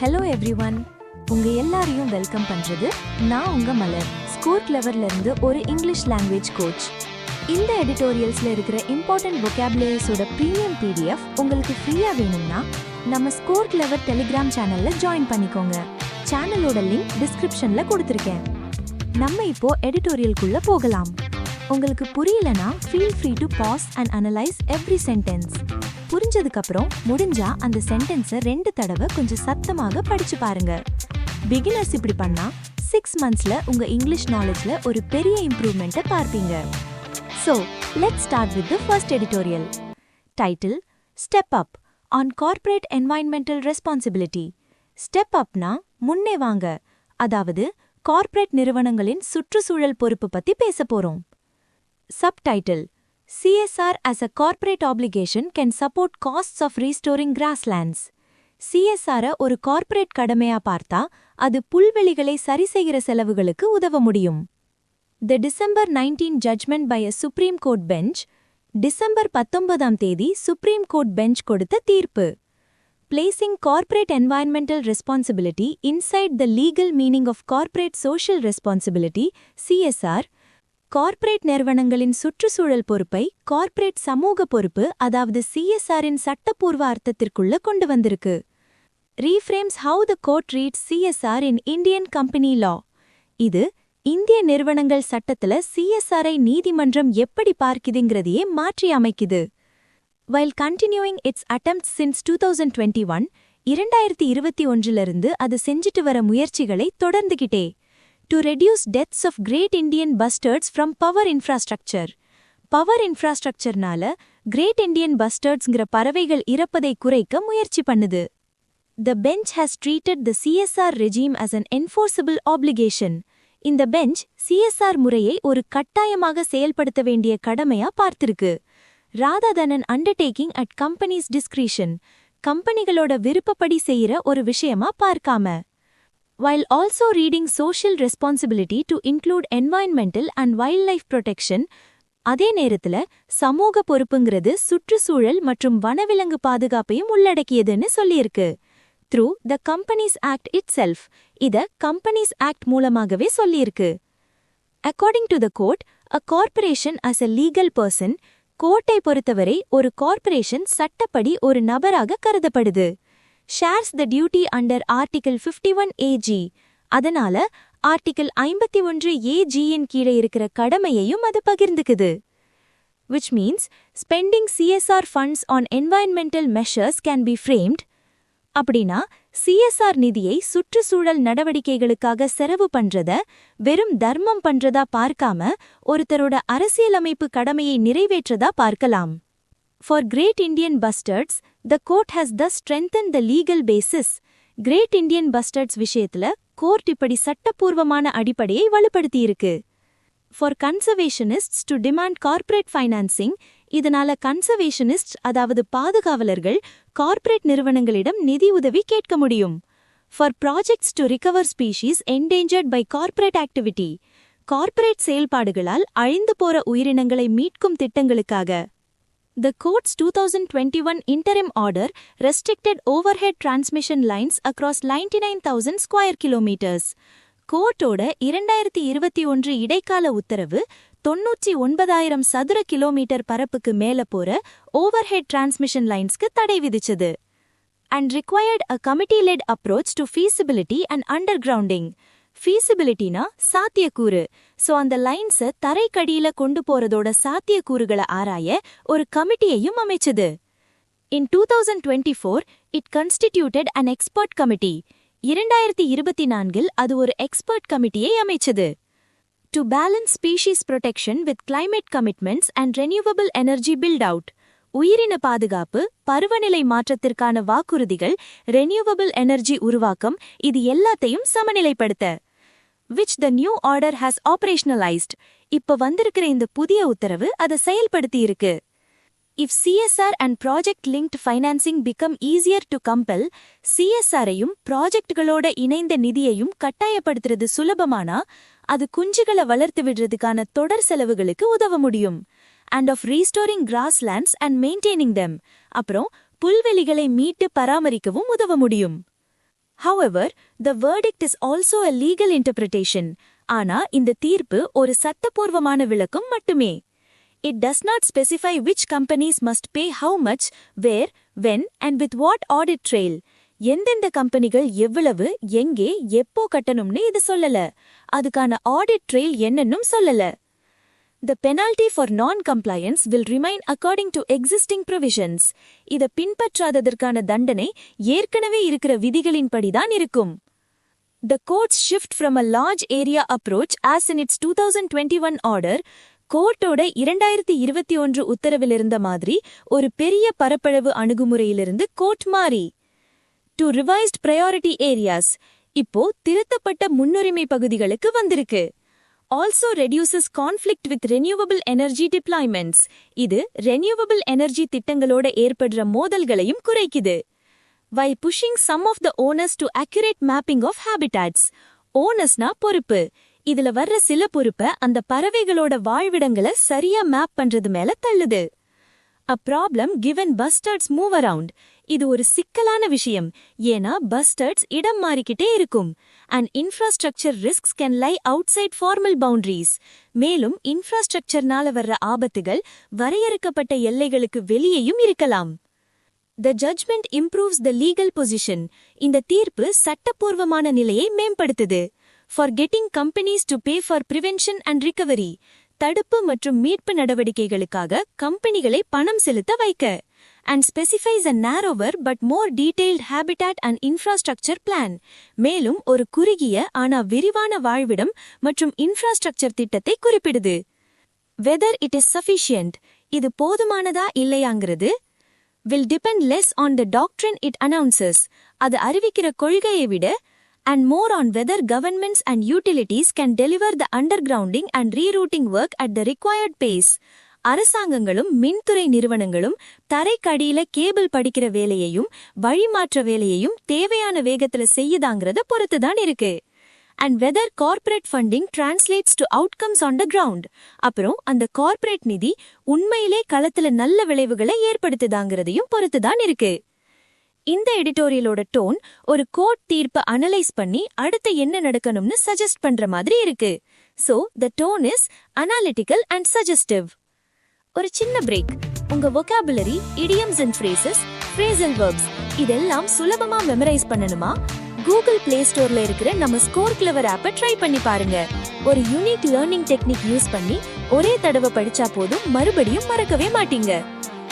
Hello everyone, உங்க எல்லாரையும் welcome பண்றது நான் உங்க மலர். ஸ்கோர் கிளவர்ல இருந்து ஒரு இங்கிலீஷ் லாங்குவேஜ் கோச். இந்த எடிட்டோரியல்ஸ்ல இருக்கிற இம்பார்ட்டன்ட் vocabularies-ஓட பிரீமியம் PDF உங்களுக்கு ஃப்ரீயா வேணும்னா நம்ம ஸ்கோர் கிளவர் டெலிகிராம் சேனல்ல ஜாயின் பண்ணிக்கோங்க. சேனலோட லிங்க் டிஸ்கிரிப்ஷன்ல கொடுத்திருக்கேன். நம்ம இப்போ எடிட்டோரியல்குள்ள போகலாம். உங்களுக்கு புரியலனா feel free to pause and analyze every sentence. புரிஞ்சதுக்கு அப்புறம் முடிஞ்சா அந்த சென்டென்ஸை 2 தடவை கொஞ்சம் சத்தமாக படிச்சு பாருங்க. பிகினர்ஸ் இப்படி பண்ணா 6 monthsல உங்க இங்கிலீஷ் நாலேஜ்ல ஒரு பெரிய இம்ப்ரூவ்மெண்ட்டை பார்ப்பீங்க. So, let's start with the first editorial. Title: Step Up on Corporate Environmental Responsibility. Step Upனா முன்னே வாங்க, அதாவது கார்ப்பரேட் நிறுவனங்களின் சுற்றுச்சூழல் பொறுப்பு பத்தி பேச போறோம். Subtitle: CSR as a corporate obligation can support costs of restoring grasslands. CSR ஒரு கார்ப்பரேட் கடமையா பார்த்தா அது புல்வெளிகளை சரி செய்கிற செலவுகளுக்கு உதவ முடியும். The December 19 judgment by a Supreme Court bench. December 19ஆம் தேதி சுப்ரீம் கோர்ட் பெஞ்ச் கொடுத்த தீர்ப்பு. Placing corporate environmental responsibility inside the legal meaning of corporate social responsibility, CSR. Corporate நிறுவனங்களின் சுற்றுச்சூழல் பொறுப்பை கார்ப்பரேட் சமூக பொறுப்பு, அதாவது CSR-இன் சட்டப்பூர்வ அர்த்தத்திற்குள்ள கொண்டு வந்திருக்கு. Reframes how the court reads CSR in Indian company law. இது இந்திய நிறுவனங்கள் சட்டத்துல CSR-ஐ நீதிமன்றம் எப்படி பார்க்குதுங்கிறதையே மாற்றி அமைக்குது. While continuing its attempts since 2021, 2021 அது செஞ்சிட்டு வர முயற்சிகளை தொடர்ந்துகிட்டே. To reduce deaths of great Indian bustards from power infrastructure. Power infrastructureனால Great Indian bustardsங்கிற பறவைகள் இறப்பதை குறைக்க முயற்சி பண்ணுது. The bench has treated the CSR regime as an enforceable obligation. இந்த பெஞ்ச் CSR முறையை ஒரு கட்டாயமாக செயல்படுத்த வேண்டிய கடமையா பார்த்திருக்கு. Rather than an undertaking at company's discretion. கம்பெனிகளோட விருப்பப்படி செய்யற ஒரு விஷயமா பார்க்காம. While also reading social responsibility to include environmental and wildlife protection, அதே நேரத்துல சமூக பொறுப்புங்கிறது சுற்றுச்சூழல் மற்றும் வனவிலங்கு பாதுகாப்பையும் உள்ளடக்கியதுன்னு சொல்லியிருக்கு. Through the Companies Act itself. இத Companies Act மூலமாகவே சொல்லியிருக்கு. According to the court, a corporation as a legal person, கோர்ட்டை பொறுத்தவரை ஒரு கார்ப்பரேஷன் சட்டப்படி ஒரு நபராக கருதப்படுது. Shares the duty under Article 51 AG. அதனால Article 51 AG இன் கீழே இருக்கிற கடமையையும் அது பகிர்ந்துக்குது. Which means, spending CSR funds on environmental measures can be framed. அப்படின்னா CSR நிதியை சுற்றுச்சூழல் நடவடிக்கைகளுக்காக செலவு பண்றத வெறும் தர்மம் பண்றதா பார்க்காம ஒருத்தரோட அரசியலமைப்பு கடமையை நிறைவேற்றதா பார்க்கலாம். For Great Indian bustards, the court has thus strengthened the legal basis. Great Indian bustards விஷயத்துல கோர்ட் இப்படி சட்டப்பூர்வமான அடிப்படையை வலுப்படுத்தியிருக்கு. For conservationists to demand corporate financing, இதனால கன்சர்வேஷனிஸ்ட், அதாவது பாதுகாவலர்கள் கார்ப்பரேட் நிறுவனங்களிடம் நிதி உதவி கேட்க முடியும். For projects to recover species endangered by corporate activity, corporate செயல்பாடுகளால் அழிந்து போற உயிரினங்களை மீட்கும் திட்டங்களுக்காக. The court's 2021 interim order restricted overhead transmission lines across 99,000 square kilometers. கோர்ட்டோட 2021 இடைக்கால உத்தரவு 99,000 சதுர கிலோமீட்டர் பரப்புக்கு மேல போற overhead transmission linesக்கு தடை விதிச்சது. And required a committee-led approach to feasibility and undergrounding. ஃபீசிபிலிட்டினா சாத்தியக்கூறு. சோ அந்த லைன்ஸை தரைக்கடியில கொண்டு போறதோட சாத்தியக்கூறுகளை ஆராய ஒரு கமிட்டியையும் அமைச்சது. In 2024, it constituted an expert committee. 2024 அது ஒரு expert கமிட்டியை அமைச்சது. To balance species protection with climate commitments and renewable energy build-out. உயிரின பாதுகாப்பு, பருவநிலை மாற்றத்திற்கான வாக்குறுதிகள், renewable energy உருவாக்கம், இது எல்லாத்தையும் சமநிலைப்படுத்த. Which the new order has operationalized. இப்ப வந்திருக்கிற இந்த புதிய உத்தரவு அதை செயல்படுத்தியிருக்கு. If CSR and project-linked financing become easier to compel, CSR-ஐயும் ப்ராஜெக்ட்களோட இணைந்த நிதியையும் கட்டாயப்படுத்துறது சுலபமானா அது குஞ்சுகளை வளர்த்து விடுறதுக்கான தொடர் செலவுகளுக்கு உதவ முடியும். And of restoring grasslands and maintaining them. அப்புறம் புல்வெளிகளை மீட்டு பராமரிக்கவும் உதவ முடியும். However, the verdict is also a legal interpretation. ஆனா இந்த தீர்ப்பு ஒரு சட்டபூர்வமான விளக்கம் மட்டுமே. It does not specify which companies must pay how much, where, when and with what audit trail. எந்தெந்த கம்பெனிகள் எவ்வளவு, எங்கே, எப்போ கட்டணும்னு இது சொல்லல. அதுக்கான ஆடிட் ட்ரெயில் என்னன்னும் சொல்லல. The penalty for non-compliance will remain according to existing provisions. இத பின்பற்றாததற்கான தண்டனை ஏற்கனவே இருக்கிற விதிகளின்படிதான் இருக்கும். The court's shift from a large area approach as in its 2021 order, கோர்ட்டோட 2021 உத்தரவிலிருந்த மாதிரி ஒரு பெரிய பரப்பளவு அணுகுமுறையிலிருந்து கோர்ட் மாறி to revised priority areas, இப்போ திருத்தப்பட்ட முன்னுரிமை பகுதிகளுக்கு வந்திருக்கு. Also reduces conflict with renewable energy deployments. இது renewable energy திட்டங்களோட ஏற்படுற மோதல்களையும் குறைக்குது. While pushing some of the owners to accurate mapping of habitats. ஓனர்ஸ்னா பொறுப்பு. இதுல வர்ற சில பொறுப்ப அந்த பறவைகளோட வாழ்விடங்களை சரியா மேப் பண்றது மேல தள்ளுது. A problem given bustards move around. இது ஒரு சிக்கலான விஷயம். ஏனா bustards இடம் மாறிக்கிட்டே இருக்கும். And infrastructure risks can lie outside formal boundaries. மேலும் இன்ஃப்ராஸ்ட்ரக்சர்னால வர்ற ஆபத்துகள் வரையறுக்கப்பட்ட எல்லைகளுக்கு வெளியேயும் இருக்கலாம். The judgment improves the legal position. இந்த தீர்ப்பு சட்டபூர்வமான நிலையை மேம்படுத்துது. For getting companies to pay for prevention and recovery. தடுப்பு மற்றும் மீட்பு நடவடிக்கைகளுக்காக கம்பெனிகளை பணம் செலுத்த வைக்க. And specifies a narrower but more detailed habitat and infrastructure plan. மேலும் ஒரு குறுகிய ஆனா விரிவான வாழ்விடம் மற்றும் இன்ஃப்ராஸ்ட்ரக்சர் திட்டத்தை குறிப்பிடுது. Whether it is sufficient. இது போதுமானதா இல்லையாங்கிறது will depend less on the doctrine it announces. அது அறிவிக்கிற கொள்கையை விட and more on whether governments and utilities can deliver the undergrounding and rerouting work at the required pace. அரசாங்கங்களும் மின்துறை நிறுவனங்களும் தரைக்கடியில கேபிள் படிக்கிற வேலையையும் வழிமாற்ற வேலையையும் தேவையான வேகத்துல செய்யுதாங்கிறத பொறுத்துதான் இருக்கு. And whether corporate funding translates to outcomes on the ground. அப்புறம் அந்த கார்ப்பரேட் நிதி உண்மையிலே களத்துல நல்ல விளைவுகளை ஏற்படுத்துதாங்கிறதையும் பொறுத்துதான் இருக்கு. இந்த எடிட்டோரியலோட டோன் ஒரு கோர்ட் தீர்ப்பை அனலைஸ் பண்ணி அடுத்து என்ன நடக்கணும்னு சஜஸ்ட் பண்ற மாதிரி இருக்கு. So, the tone is analytical and suggestive. ஒரு சின்ன பிரேக். உங்க vocabulary, idioms and phrases, phrasal verbs இதெல்லாம் சுலபமா மெமரைஸ் பண்ணணுமா? கூகுள் பிளே ஸ்டோர்ல இருக்கிற நம்ம ஸ்கோர் கிளவர் ஆப்பை ட்ரை பண்ணி பாருங்க. ஒரு யூனிக் லேர்னிங் டெக்னிக் யூஸ் பண்ணி ஒரே தடவை படிச்சா போதும் மறுபடியும் மறக்கவே மாட்டீங்க.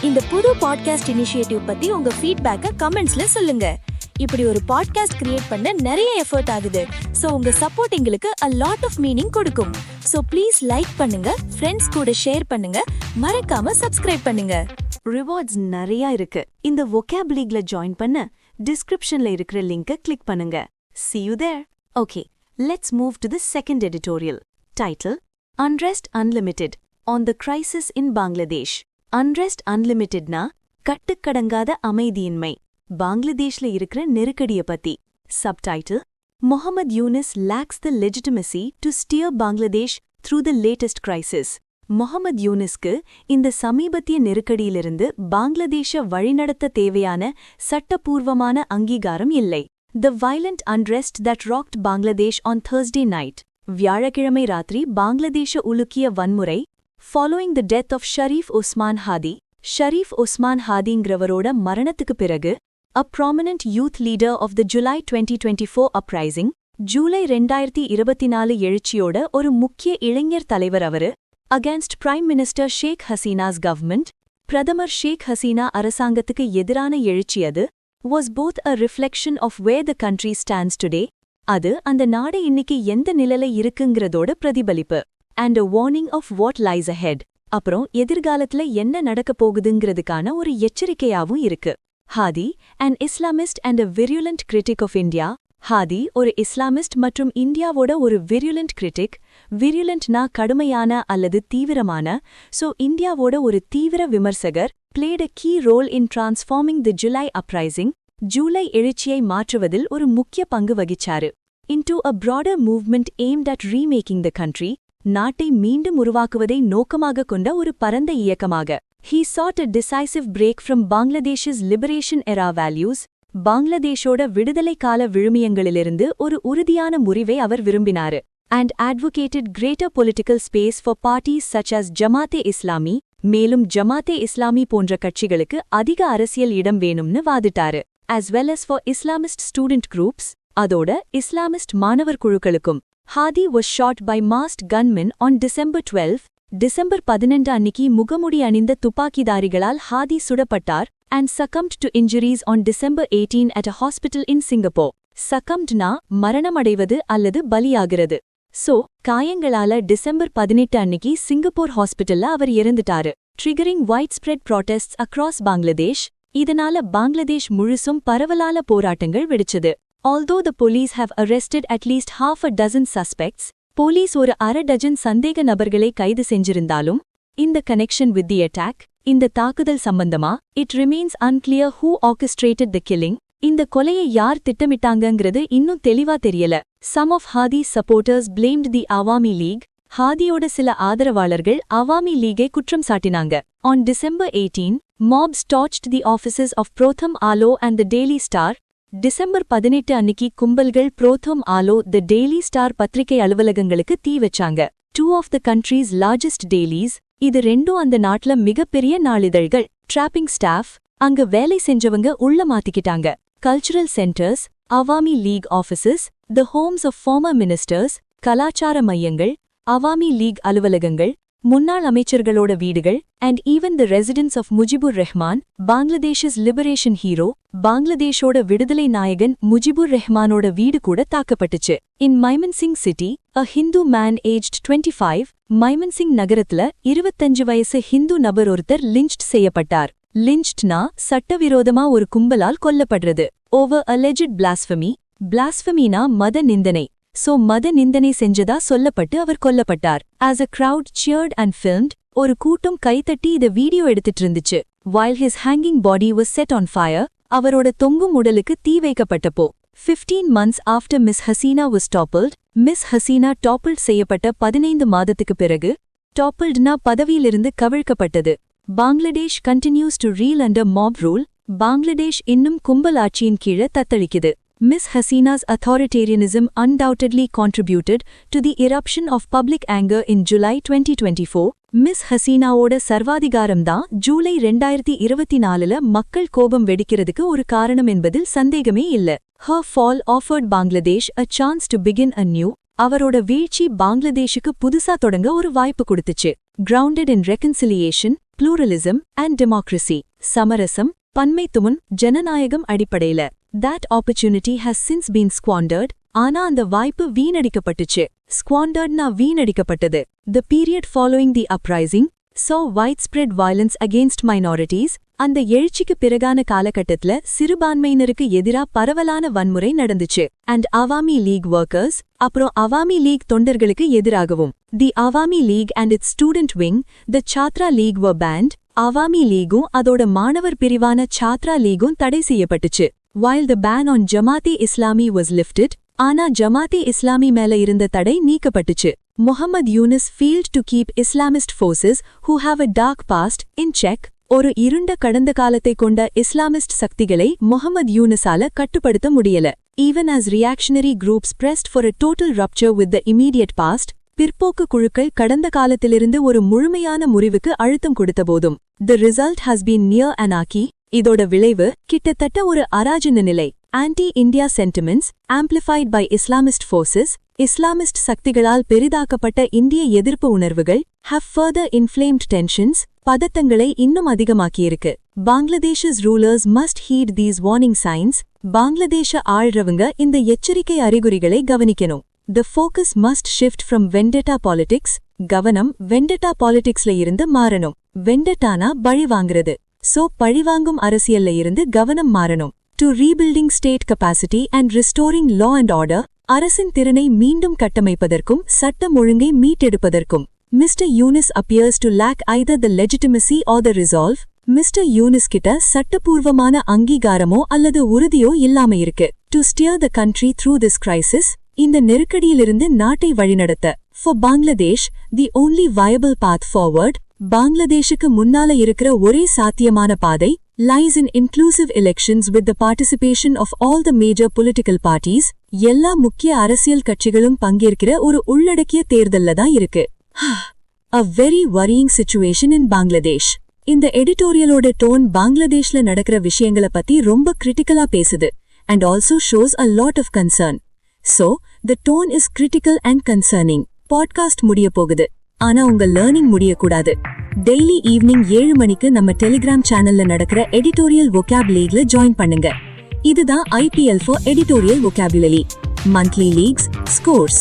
இந்த புது பாட்காஸ்ட் இனிஷியேட்டிவ் பத்தி உங்க ஃபீட்பேக்கை கமெண்ட்ஸ்ல சொல்லுங்க. இப்படி ஒரு பாட்காஸ்ட் கிரியேட் பண்ண நிறைய எஃபர்ட் ஆகுது. சோ உங்க சப்போர்ட் எங்களுக்கு a lot of meaning கொடுக்கும். சோ ப்ளீஸ் லைக் பண்ணுங்க, ஃப்ரெண்ட்ஸ் கூட ஷேர் பண்ணுங்க, மறக்காம சப்ஸ்கிரைப் பண்ணுங்க. ரிவார்ட்ஸ் நிறைய இருக்கு. இந்த vocabulary-ல ஜாயின் பண்ண டிஸ்கிரிப்ஷன்ல இருக்கிற லிங்கை கிளிக் பண்ணுங்க. See you there. Okay, let's move to the second editorial. Title: Unrest Unlimited on the Crisis in Bangladesh. Unrest Unlimitedனா கட்டுக்கடங்காத அமைதியின்மை, பங்களாதேஷ்ல இருக்கிற நெருக்கடிய பத்தி. Subtitle: Mohammad Yunus lacks the legitimacy to steer Bangladesh through the latest crisis. Mohammed யூனிஸ்க்கு இந்த சமீபத்திய நெருக்கடியிலிருந்து பாங்க்ளாதேஷ வழிநடத்த தேவையான சட்டபூர்வமான அங்கீகாரம் இல்லை. The violent unrest that rocked Bangladesh on Thursday night. வியாழக்கிழமை ராத்திரி பாங்க்ளாதேஷ உலுக்கிய வன்முறை. Following the death of Sharif Osman Hadi. Sharif Osman ஹாதிங்கிறவரோட மரணத்துக்கு பிறகு a prominent youth leader of the July 2024 uprising. July 2024 எழுச்சியோட ஒரு முக்கிய இளைஞர் தலைவர் அவரு. Against Prime Minister Sheikh Hasina's government, பிரதமர் ஷேக் ஹசீனா அரசாங்கத்துக்கு எதிரான எழுச்சி அது was both a reflection of where the country stands today, அது அந்த நாடு இன்னைக்கு எந்த நிலையில இருக்குங்கிறதோட பிரதிபலிப்பு, and a warning of what lies ahead, அப்புறம் எதிர்காலத்துல என்ன நடக்கப் போகுதுங்கிறதுக்கான ஒரு எச்சரிக்கையாவும் இருக்கு. ஹாதி, an Islamist and a virulent critic of India. ஹாதி ஒரு இஸ்லாமிஸ்ட் மற்றும் இந்தியாவோட ஒரு விருலண்ட் கிரிட்டிக். விருலண்ட்னா கடுமையான அல்லது தீவிரமான. சோ இந்தியாவோட ஒரு தீவிர விமர்சகர். played a key role in transforming the July uprising. July எழுச்சியை மாற்றுவதில் ஒரு முக்கிய பங்கு வகிச்சாரு. into a broader movement aimed at remaking the country. நாட்டை மீண்டும் உருவாக்குவதை நோக்கமாக கொண்ட ஒரு பரந்த இயக்கமாக. he sought a decisive break from Bangladesh's liberation era values. பங்களாதேஷோட விடுதலை கால விழுமியங்களிலிருந்து ஒரு உறுதியான முறிவை அவர் விரும்பினாரு. and advocated greater political space for parties such as Jamathei Islami, மேலும் ஜமாத்தே இஸ்லாமி போன்ற கட்சிகளுக்கு அதிக அரசியல் இடம் வேணும்னு வாதிட்டாரு. as well as for Islamist student groups, அதோட இஸ்லாமிஸ்ட் மாணவர் குழுக்களுக்கும். ஹாதி was shot by masked gunmen on December 12. December 12 அன்னிக்கு முகமுடி அணிந்த துப்பாக்கிதாரிகளால் ஹாதி சுடப்பட்டார் and succumbed to injuries on December 18 at a hospital in Singapore. succumbedனா மரணமடைவது அல்லது பலியாகிறது. காயங்களால டிசம்பர் 18 அன்னிக்கு சிங்கப்பூர் ஹாஸ்பிட்டல்ல அவர் இறந்துட்டாரு. triggering widespread protests across Bangladesh. இதனால பங்களாதேஷ் முழுசும் பரவலான போராட்டங்கள் வெடிச்சது. although the police have arrested at least half a dozen suspects, police ஒரு அரை டஜன் சந்தேக நபர்களை கைது செஞ்சிருந்தாலும், இந்த connection with the attack, இந்த தாக்குதல் சம்பந்தமா, it remains unclear who orchestrated the killing. இந்த கொலையை யார் திட்டமிட்டாங்கங்கிறது இன்னும் தெளிவா தெரியல. some of Hadi's supporters blamed the Awami League. ஹாதியோட சில ஆதரவாளர்கள் அவாமி லீகை குற்றம் சாட்டினாங்க. on December 18, mobs torched the offices of Protham Alo and the Daily Star. December 18 அன்னிக்கு கும்பல்கள் புரோதம் ஆலோ தி டெய்லி ஸ்டார் பத்திரிகை அலுவலகங்களுக்கு தீ வச்சாங்க. 2 of the country's largest dailies. இது ரெண்டும் அந்த நாட்டுல மிகப்பெரிய நாளிதழ்கள். trapping staff, அங்க வேலை செஞ்சவங்க உள்ள மாத்திக்கிட்டாங்க. cultural centers, Awami League offices, the homes of former ministers, கலாச்சார மையங்கள், அவாமி லீக் அலுவலகங்கள், முன்னாள் அமைச்சர்களோட வீடுகள், and even the residence of Mujibur Rahman, Bangladesh's liberation hero, பங்களாதேஷோட விடுதலை நாயகன் முஜிபுர் ரஹ்மானோட வீடு கூட தாக்கப்பட்டுச்சு. in Mymensingh city, a Hindu man aged 25, Mymensingh நகரத்துல 25 வயசு ஹிந்து நபர் ஒருத்தர் லிஞ்ச்ட் செய்யப்பட்டார். லிஞ்ச்ட்னா சட்டவிரோதமா ஒரு கும்பலால் கொல்லப்படுறது. over alleged blasphemy. blasphemyனா மத நிந்தனை. மத நிந்தனை செஞ்சதா சொல்லப்பட்டு அவர் கொல்லப்பட்டார். as a crowd cheered and filmed, ஒரு கூட்டம் கைத்தட்டி இத வீடியோ எடுத்துட்டு இருந்துச்சு. while his hanging body was set on fire, அவரோட தொங்கும் உடலுக்கு தீ வைக்கப்பட்டப்போ. 15 months after Miss Hasina was toppled, miss Hasina topple செய்யப்பட்ட 15 மாதத்துக்கு பிறகு, டாப்பிள்ட்னா பதவியிலிருந்து கவிழ்க்கப்பட்டது. Bangladesh continues to reel under mob rule. Bangladesh இன்னும் கும்பல் ஆட்சியின் கீழ தத்தளிக்குது. Miss Hasina's authoritarianism undoubtedly contributed to the eruption of public anger in July 2024. Miss Hasinaவோட சர்வாதிகாரம்தான் July 2024ல மக்கள் கோபம் வெடிக்கிறதுக்கு ஒரு காரணம் என்பதில் சந்தேகமே இல்ல. Her fall offered Bangladesh a chance to begin anew. அவரோட வீழ்ச்சி பங்களாதேஷுக்கு புதுசா தொடங்க ஒரு வாய்ப்பு கொடுத்துச்சு. Grounded in reconciliation, pluralism and democracy. சமரசம், பன்மைத்துவம், ஜனநாயகம் அடிப்படையில. That opportunity has since been squandered. ஆனா அந்த வாய்ப்பு வீணடிக்கப்பட்டுச்சு. Squanderedனா வீணடிக்கப்பட்டது. The period following the uprising saw widespread violence against minorities. அந்த எழுச்சிக்கு பிறகான காலகட்டத்துல சிறுபான்மையினருக்கு எதிரா பரவலான வன்முறை நடந்துச்சு. and Awami League workers, அப்புறம் அவாமி லீக் தொண்டர்களுக்கு எதிராகவும். The Awami League and its student wing, the Chhatra League were banned. Awami லீகும் அதோட மாணவர் பிரிவான சாத்ரா லீகும் தடை செய்யப்பட்டுச்சு. while the ban on Jamaat-e Islami was lifted, ஆனா ஜமாத்தே இஸ்லாமி மேல இருந்த தடை நீக்கப்பட்டுச்சு. Muhammad Yunus failed to keep Islamist forces who have a dark past in check. ஒரு இருண்ட கடந்த காலத்தை கொண்ட இஸ்லாமிஸ்ட் சக்திகளை முஹம்மது யூனுஸால கட்டுப்படுத்த முடியல. even as reactionary groups pressed for a total rupture with the immediate past, பிற்போக்கு குழுக்கள் கடந்த காலத்திலிருந்து ஒரு முழுமையான முறிவுக்கு அழுத்தம் கொடுத்தபோதும். the result has been near anarchy. இதோட விளைவு கிட்டத்தட்ட ஒரு அராஜக நிலை. anti-India sentiments, amplified by Islamist forces, Islamist சக்திகளால் பெரிதாக்கப்பட்ட இந்திய எதிர்ப்பு உணர்வுகள், have further inflamed tensions, பதத்தங்களை இன்னும் அதிகமாக்கியிருக்கு. Bangladesh's rulers must heed these warning signs. பங்களாதேஷ ஆள்றவங்க இந்த எச்சரிக்கை அறிகுறிகளை கவனிக்கணும். The focus must shift from vendetta politics. கவனம் vendetta politicsல இருந்து மாறணும். vendetta-னா பழி வாங்குறது. பழிவாங்கும் அரசியல்ல இருந்து கவனம் மாறணும். To rebuilding state capacity and restoring law and order, அரசின் திறனை மீண்டும் கட்டமைப்பதற்கும் சட்டம் ஒழுங்கை மீட்டெடுப்பதற்கும். Mr. Yunus appears to lack either the legitimacy or the resolve. Mr. Yunus கிட்ட சட்டபூர்வமான அங்கீகாரமோ அல்லது உறுதியோ இல்லாம இருக்கு. To steer the country through this crisis, இந்த நெருக்கடியிலிருந்து நாட்டை வழிநடத்த. For Bangladesh, the only viable path forward, பங்களாதேஷுக்கு முன்னால இருக்கிற ஒரே சாத்தியமான பாதை lies in inclusive elections with the participation of all the major political parties. எல்லா முக்கிய அரசியல் கட்சிகளும் பங்கேற்கிற ஒரு உள்ளடக்கிய தேர்தல்ல தான் இருக்கு. A very worrying situation in Bangladesh. இந்த எடிட்டோரியலோட டோன் பங்களாதேஷ்ல நடக்கிற விஷயங்கள பத்தி ரொம்ப கிரிட்டிக்கலா பேசுது and also shows a lot of concern. So, the tone is critical and concerning. Podcast முடிய போகுது. ஆனா உங்க லேர்னிங் முடியக்கூடாது. டெய்லி ஈவினிங் 7 மணிக்கு நம்ம டெலிகிராம் சேனல்ல நடக்கிற எடிட்டோரியல் vocab leagueல ஜாயின் பண்ணுங்க. இதுதான் IPL for Editorial Vocabulary. Monthly leagues, scores.